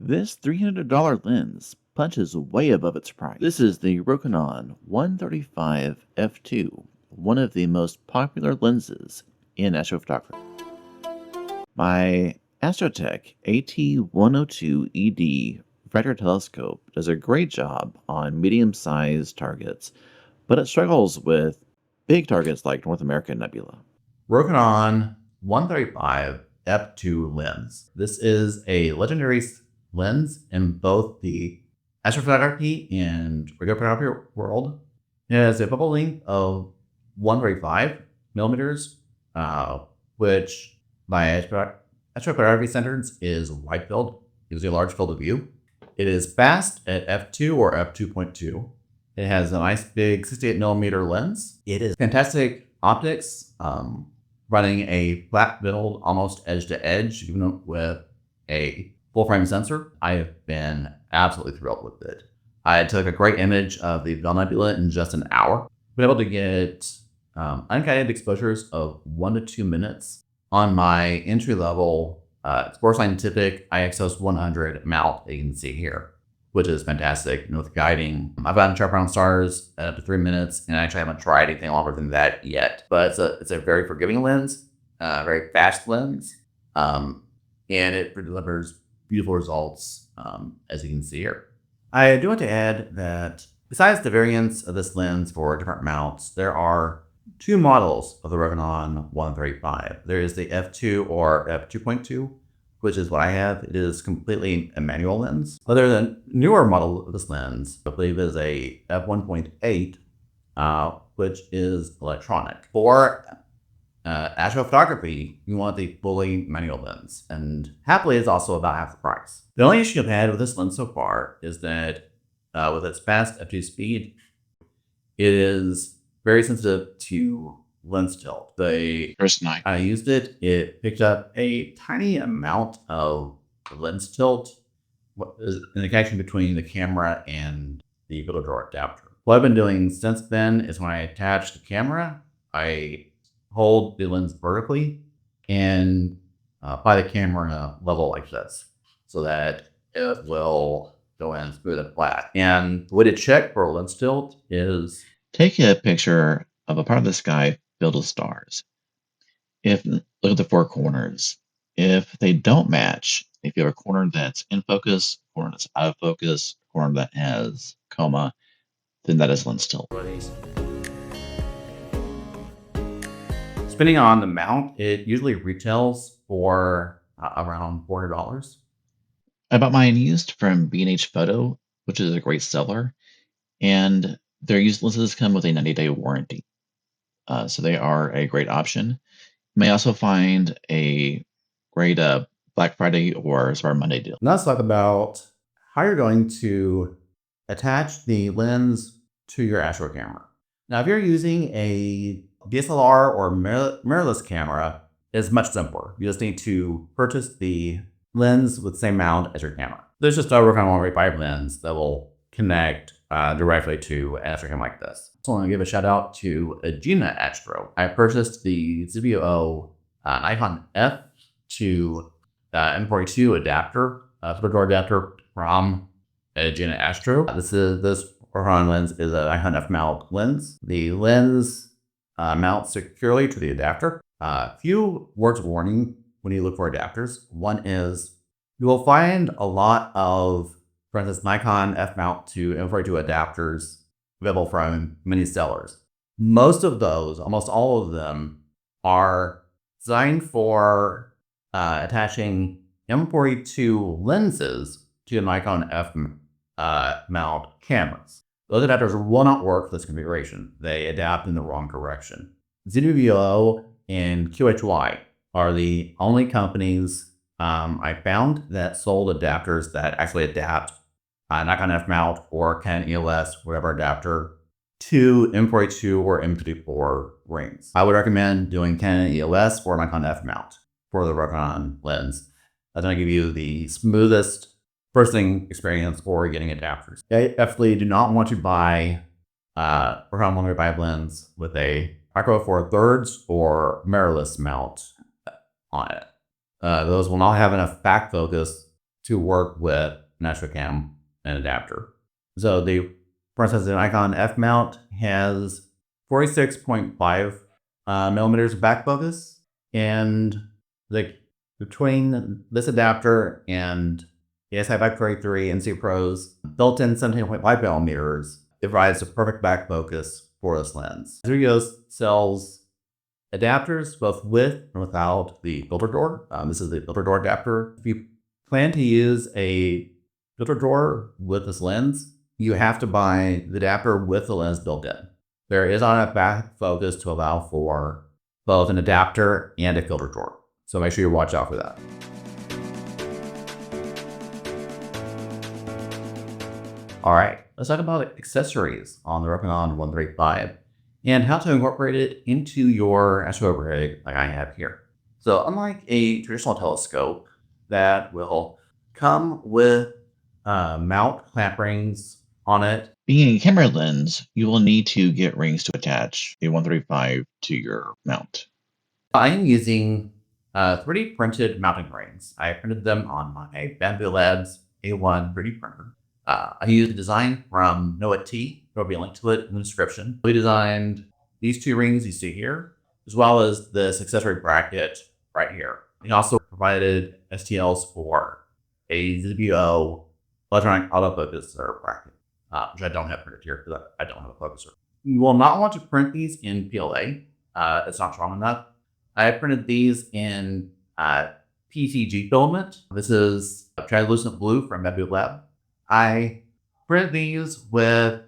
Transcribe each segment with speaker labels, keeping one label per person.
Speaker 1: This $300 lens punches way above its price. This is the Rokinon 135 f2, one of the most popular lenses in astrophotography. My Astrotech AT102ED refractor telescope does a great job on medium-sized targets, but it struggles with big targets like North America Nebula.
Speaker 2: Rokinon 135 f2 lens. This is a legendary lens in both the astrophotography and regular photography world. It has a focal length of 135 millimeters, which by astrophotography standards is wide field. It gives you a large field of view. It is fast at f2 or f2.2. It has a nice big 68 millimeter lens. It is fantastic optics, running a flat build almost edge to edge, even with a full frame sensor. I have been absolutely thrilled with it. I took a great image of the Bahtinov Nebula in just an hour. Been able to get unguided exposures of 1 to 2 minutes on my entry level Explore Scientific IXOS 100 mount that you can see here, which is fantastic. And with guiding, I've gotten sharp round stars at up to 3 minutes, and I actually haven't tried anything longer than that yet. But it's a very forgiving lens, very fast lens, and it delivers beautiful results, as you can see here. I do want to add that besides the variants of this lens for different mounts, there are 2 models of the Rokinon 135. There is the f2 or f2.2, which is what I have. It is completely a manual lens. Other than newer model of this lens, I believe is a f1.8, which is electronic. For astrophotography, you want the fully manual lens, and happily it's also about half the price. The only issue I've had with this lens so far is that with its fast f2 speed, it is very sensitive to lens tilt. The first night I used it, it picked up a tiny amount of lens tilt in the connection between the camera and the photo drawer adapter. What I've been doing since then is when I attach the camera, I hold the lens vertically and apply the camera level like this so that it will go in smooth and flat. And the way to check for lens tilt is
Speaker 1: take a picture of a part of the sky filled with stars. Look at the 4 corners. If they don't match, if you have a corner that's in focus, corner that's out of focus, corner that has coma, then that is lens tilt.
Speaker 2: Depending on the mount, it usually retails for around $400.
Speaker 1: I bought mine used from B&H Photo, which is a great seller, and their used lenses come with a 90-day warranty. So they are a great option. You may also find a great Black Friday or Cyber Monday deal.
Speaker 2: Now let's talk about how you're going to attach the lens to your Astro camera. Now, if you're using a DSLR or mirrorless camera, it's much simpler. You just need to purchase the lens with the same mount as your camera. There's just a Rokinon 135 lens that will connect directly to an Astro camera like this. So I want to give a shout out to Gina Astro. I purchased the ZVO Nikon F to M42 adapter, photo drawer adapter from Gina Astro. This Rokinon lens is a Nikon F mount lens. The lens mounts securely to the adapter. Few words of warning when you look for adapters. One is you will find a lot of, for instance, Nikon F mount to M42 adapters available from many sellers. Most of those, almost all of them, are designed for attaching M42 lenses to Nikon F mount cameras. Those adapters will not work for this configuration. They adapt in the wrong direction. ZVO and QHY are the only companies I found that sold adapters that actually adapt Nikon F mount or Canon EOS, whatever adapter, to M42 or M54 rings. I would recommend doing Canon EOS or Nikon F mount for the Rokinon lens. That's going to give you the smoothest first-thing experience for getting adapters. I definitely do not want to buy Rokinon 135 lens with a micro four thirds or mirrorless mount on it. Those will not have enough back focus to work with an Astrocam and adapter. So for instance, the Nikon F mount has 46.5 millimeters of backfocus, and between this adapter and the ASI533MC Pro's built-in 17.5 millimeters, it provides a perfect backfocus for this lens. Studio sells adapters both with and without the filter door. This is the filter door adapter. If you plan to use a filter door with this lens, you have to buy the adapter with the lens built in. There is not a back focus to allow for both an adapter and a filter door. So make sure you watch out for that. All right, let's talk about accessories on the Rokinon 135 and how to incorporate it into your astro rig like I have here. So unlike a traditional telescope that will come with mount clamp rings on it.
Speaker 1: Being a camera lens, you will need to get rings to attach a 135 to your mount.
Speaker 2: I am using 3D printed mounting rings. I printed them on my Bamboo Labs A1 3D printer. I used a design from Noah T. There will be a link to it in the description. We designed these two rings you see here, as well as this accessory bracket right here. We also provided STLs for a ZBO electronic autofocuser bracket, which I don't have printed here because I don't have a focuser. You will not want to print these in PLA. It's not strong enough. I printed these in PETG filament. This is a translucent blue from Nebula Lab. I printed these with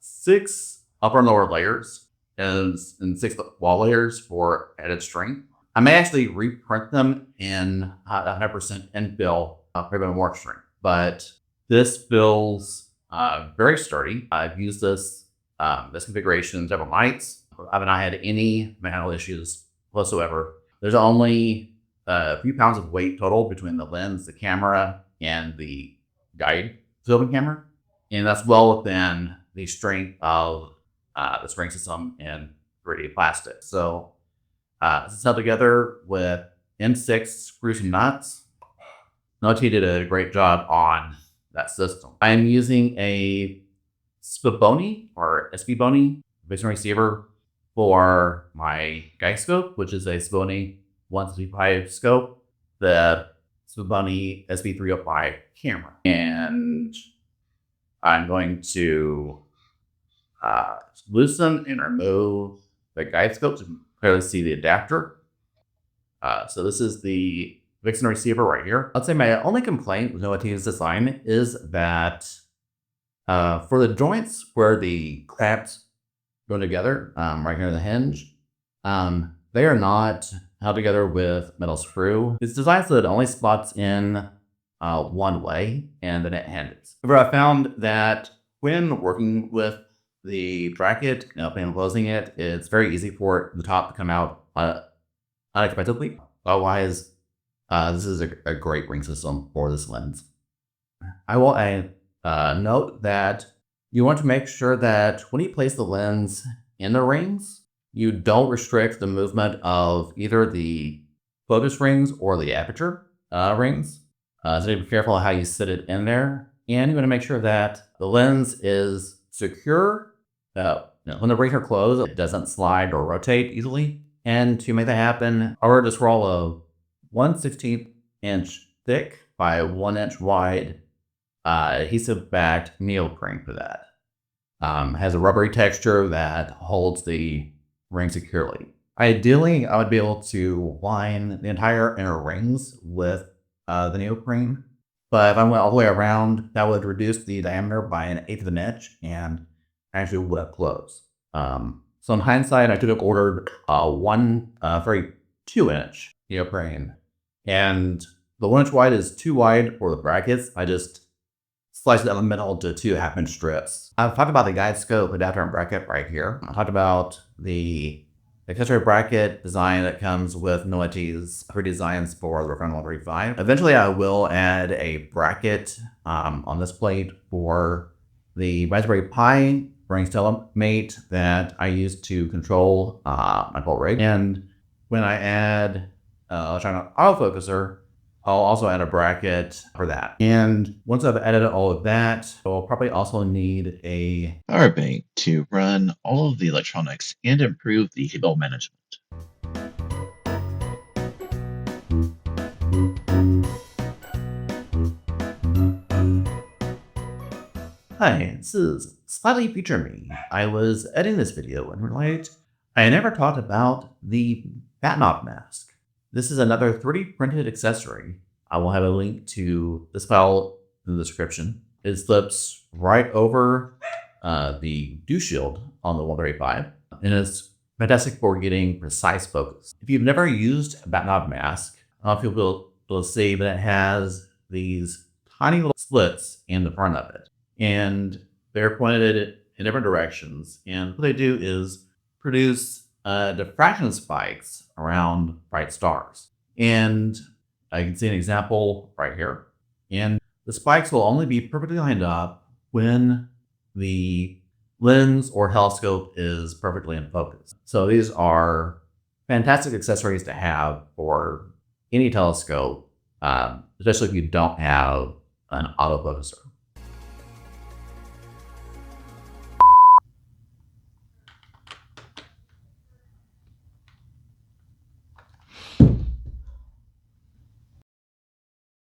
Speaker 2: 6 upper and lower layers and 6 wall layers for added strength. I may actually reprint them in 100% infill for even more strength, but this feels very sturdy. I've used this configuration several nights. I haven't had any mechanical issues whatsoever. There's only a few pounds of weight total between the lens, the camera, and the guide filming camera, and that's well within the strength of the spring system in 3D plastic. So this is held together with M6 screws and nuts. Noti did a great job on that system. I'm using a Spiboni or SB-Boni vision receiver for my guide scope, which is a Spiboni 165 scope, the Spiboni SB305 camera. And I'm going to loosen and remove the guide scope to clearly see the adapter. So this is the Vixen receiver right here. I'd say my only complaint with Noah T's design is that for the joints where the clamps go together, right here in the hinge, they are not held together with metal screw. It's designed so that it only slots in one way and then it hinges. However, I found that when working with the bracket and closing it, it's very easy for the top to come out unexpectedly. Otherwise, this is a great ring system for this lens. I will note that you want to make sure that when you place the lens in the rings, you don't restrict the movement of either the focus rings or the aperture rings. So be careful how you sit it in there. And you want to make sure that the lens is secure. When the rings are closed, it doesn't slide or rotate easily. And to make that happen, I ordered this roll of 1/16 inch thick by 1 inch wide adhesive-backed neoprene for that. Has a rubbery texture that holds the ring securely. Ideally, I would be able to line the entire inner rings with the neoprene, but if I went all the way around, that would reduce the diameter by 1/8 of an inch and actually would have closed. So in hindsight, I could have ordered 2 inch neoprene, and the 1 inch wide is too wide for the brackets. I just sliced it down the middle to 2 half-inch strips. I've talked about the guide scope adapter and bracket right here. I talked about the accessory bracket design that comes with Noah T's pre-designs for the Rokinon 135. Eventually, I will add a bracket on this plate for the Raspberry Pi ring mate that I use to control my full rig. And when I add electronic autofocuser, I'll also add a bracket for that. And once I've added all of that, I'll probably also need a
Speaker 1: power bank to run all of the electronics and improve the cable management.
Speaker 2: Hi, this is Slightly Future Me. I was editing this video and realized I never talked about the Bahtinov mask. This is another 3D printed accessory. I will have a link to this file in the description. It slips right over the dew shield on the 135, and it's fantastic for getting precise focus. If you've never used a Bahtinov mask, I don't know if you'll be able to see, but it has these tiny little slits in the front of it. And they're pointed in different directions. And what they do is produce diffraction spikes around bright stars. And I can see an example right here. And the spikes will only be perfectly lined up when the lens or telescope is perfectly in focus. So these are fantastic accessories to have for any telescope, especially if you don't have an autofocuser.